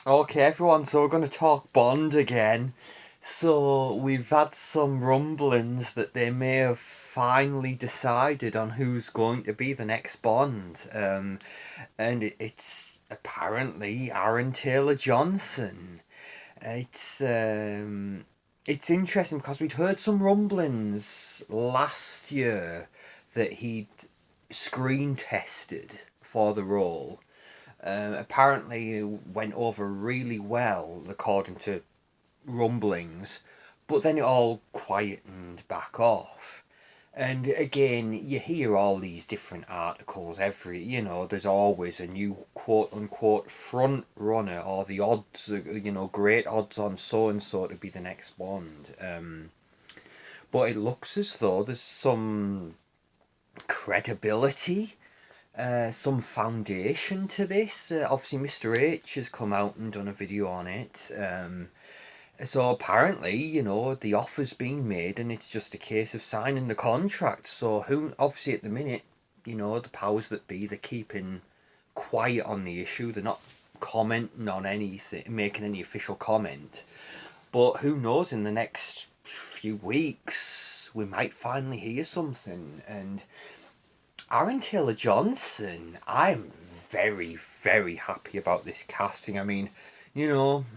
Okay, everyone, so we're going to talk Bond again. So, we've had some rumblings that they may have finally decided on who's going to be the next Bond. And it's apparently Aaron Taylor Johnson. It's um, it's interesting because we'd heard some rumblings last year that he'd screen tested for the role. Apparently, it went over really well, according to rumblings, but then it all quietened back off. And again, you hear all these different articles there's always a new quote unquote front runner or the odds, great odds on so and so to be the next Bond. But it looks as though there's some credibility, some foundation to this. Obviously, Mr. H has come out and done a video on it. So apparently, the offer's being made, and it's just a case of signing the contract. So who, obviously, at the minute, the powers that be, they're keeping quiet on the issue. They're not commenting on anything, making any official comment. But who knows? In the next few weeks, we might finally hear something. And Aaron Taylor Johnson, I'm very, very happy about this casting. I mean,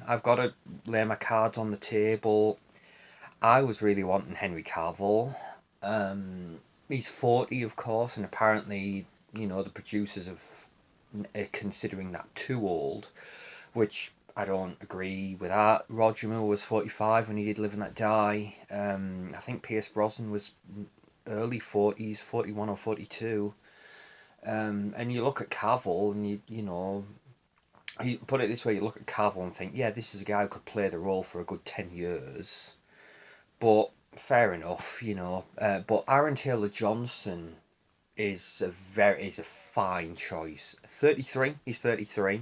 I've got to lay my cards on the table. I was really wanting Henry Cavill. He's 40, of course, and apparently, the producers are considering that too old, which I don't agree with that. Roger Moore was 45 when he did Live and Let Die. I think Pierce Brosnan was early 40s, 41 or 42. And you look at Cavill and you put it this way, you look at Cavill and think, yeah, this is a guy who could play the role for a good 10 years. But fair enough, but Aaron Taylor Johnson is a fine choice. 33, he's 33.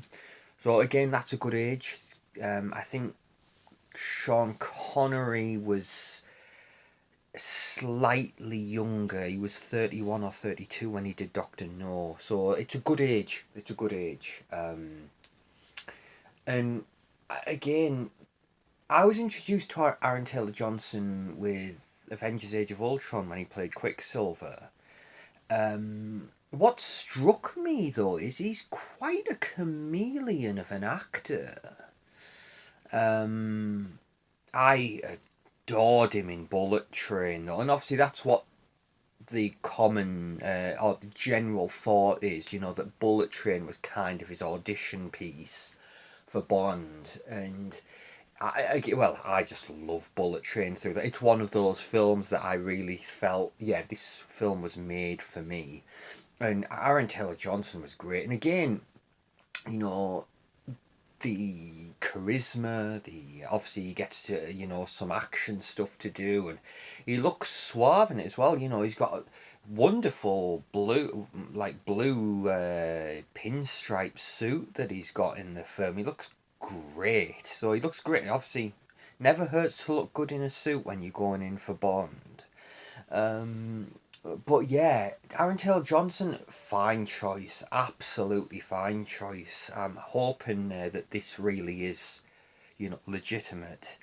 So again, that's a good age. I think Sean Connery was slightly younger. He was 31 or 32 when he did Doctor No. So it's a good age. It's a good age. And again, I was introduced to Aaron Taylor Johnson with Avengers Age of Ultron when he played Quicksilver. What struck me though is he's quite a chameleon of an actor. I adored him in Bullet Train though, and obviously that's what the common or the general thought is, that Bullet Train was kind of his audition piece for Bond, and I just love Bullet Train through that. It's one of those films that I really felt, yeah, this film was made for me. And Aaron Taylor Johnson was great, and again, you know, the charisma, the obviously he gets to some action stuff to do, and he looks suave in it as well. He's got a wonderful blue pinstripe suit that he's got in the film. He looks great. So he looks great. Obviously, never hurts to look good in a suit when you're going in for Bond. Um, but yeah, Aaron Taylor Johnson, fine choice, absolutely fine choice. I'm hoping that this really is, legitimate.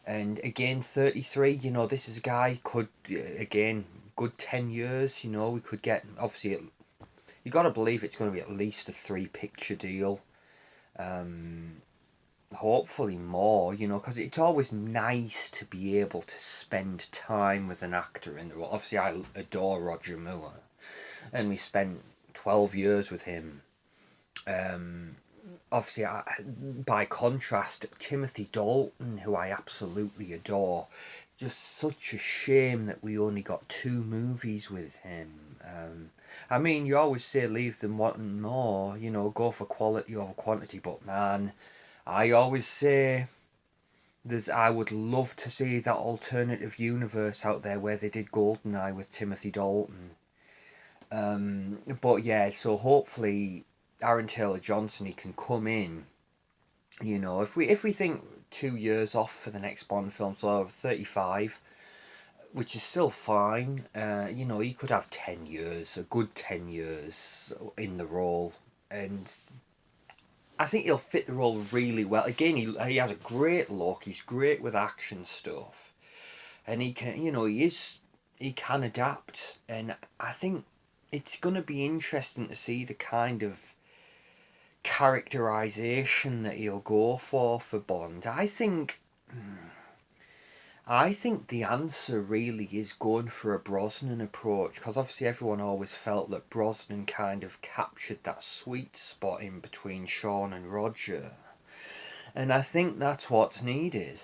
And again, 33, this is a guy could, again, good 10 years, we could get, obviously, you got to believe it's going to be at least a three picture deal. Um, Hopefully more, because it's always nice to be able to spend time with an actor in the role. Obviously, I adore Roger Moore, and we spent 12 years with him. Um, Obviously, by contrast, Timothy Dalton, who I absolutely adore, just such a shame that we only got two movies with him. I mean, you always say leave them wanting more, go for quality over quantity, but man, I always say I would love to see that alternative universe out there where they did Goldeneye with Timothy Dalton. But yeah, so hopefully Aaron Taylor Johnson he can come in. If we think 2 years off for the next Bond film, so 35, which is still fine. He could have 10 years, a good 10 years in the role, and I think he'll fit the role really well. Again, he has a great look. He's great with action stuff, and he can, he can adapt. And I think it's going to be interesting to see the kind of characterization that he'll go for Bond. I think the answer really is going for a Brosnan approach, because obviously everyone always felt that Brosnan kind of captured that sweet spot in between Sean and Roger, and I think that's what's needed.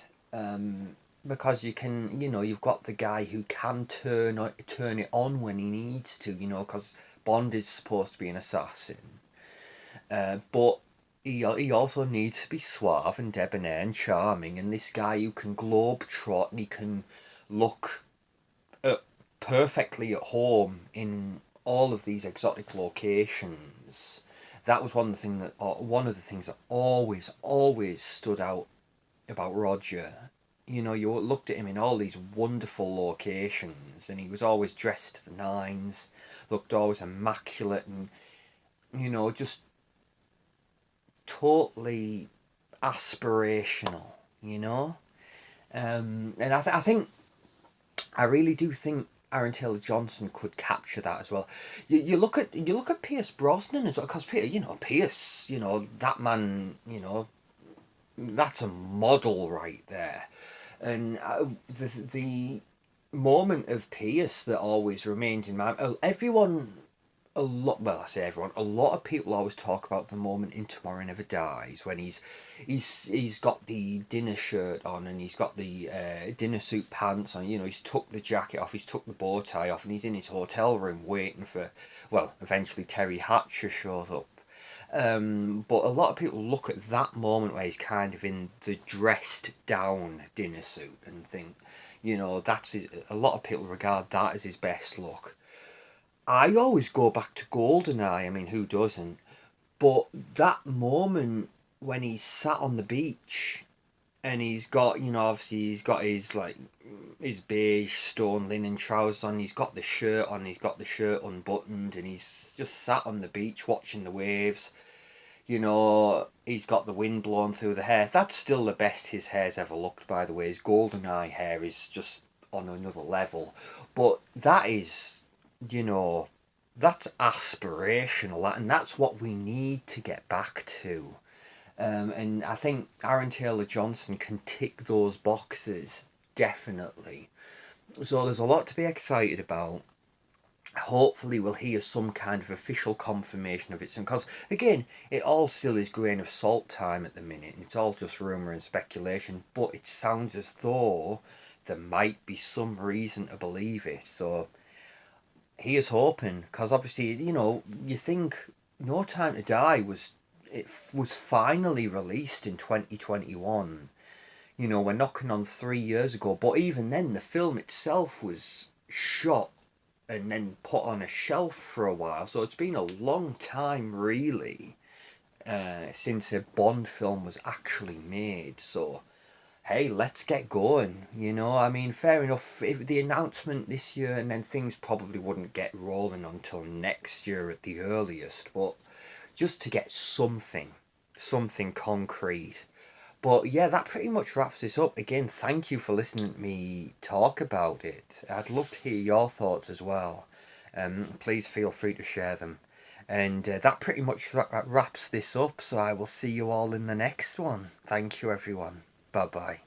Because you've got the guy who can turn it on when he needs to, because Bond is supposed to be an assassin, but he also needs to be suave and debonair and charming, and this guy who can globetrot and he can look perfectly at home in all of these exotic locations. That was one of the things that always stood out about Roger. You looked at him in all these wonderful locations, and he was always dressed to the nines, looked always immaculate, and just totally aspirational. You know, and I think I really do think Aaron Taylor Johnson could capture that as well. You look at Pierce Brosnan as well, because Pierce, that man, that's a model right there, and the moment of Pierce that always remains in mind. Everyone, a lot. Well, I say everyone. A lot of people always talk about the moment in Tomorrow Never Dies when he's got the dinner shirt on, and he's got the dinner suit pants on. He's took the jacket off, he's took the bow tie off, and he's in his hotel room waiting for. Well, eventually Terry Hatcher shows up. But a lot of people look at that moment where he's kind of in the dressed down dinner suit and think, a lot of people regard that as his best look. I always go back to Goldeneye. I mean, who doesn't? But that moment when he's sat on the beach and he's got, obviously he's got his like his beige stone linen trousers on. He's got the shirt on. He's got the shirt unbuttoned, and he's just sat on the beach watching the waves. He's got the wind blowing through the hair. That's still the best his hair's ever looked, by the way. His Goldeneye hair is just on another level. But that is, you know, that's aspirational, and that's what we need to get back to. And I think Aaron Taylor Johnson can tick those boxes, definitely. So there's a lot to be excited about. Hopefully we'll hear some kind of official confirmation of it soon, because again, it all still is grain of salt time at the minute, and it's all just rumour and speculation, but it sounds as though there might be some reason to believe it. So he is hoping, because obviously, you think No Time to Die was finally released in 2021. We're knocking on 3 years ago, but even then the film itself was shot and then put on a shelf for a while. So it's been a long time, really, since a Bond film was actually made. So, hey, let's get going. I mean, fair enough. If the announcement this year, and then things probably wouldn't get rolling until next year at the earliest. But just to get something concrete. But yeah, that pretty much wraps this up. Again, thank you for listening to me talk about it. I'd love to hear your thoughts as well. Please feel free to share them. And that pretty much wraps this up. So I will see you all in the next one. Thank you, everyone. Bye bye.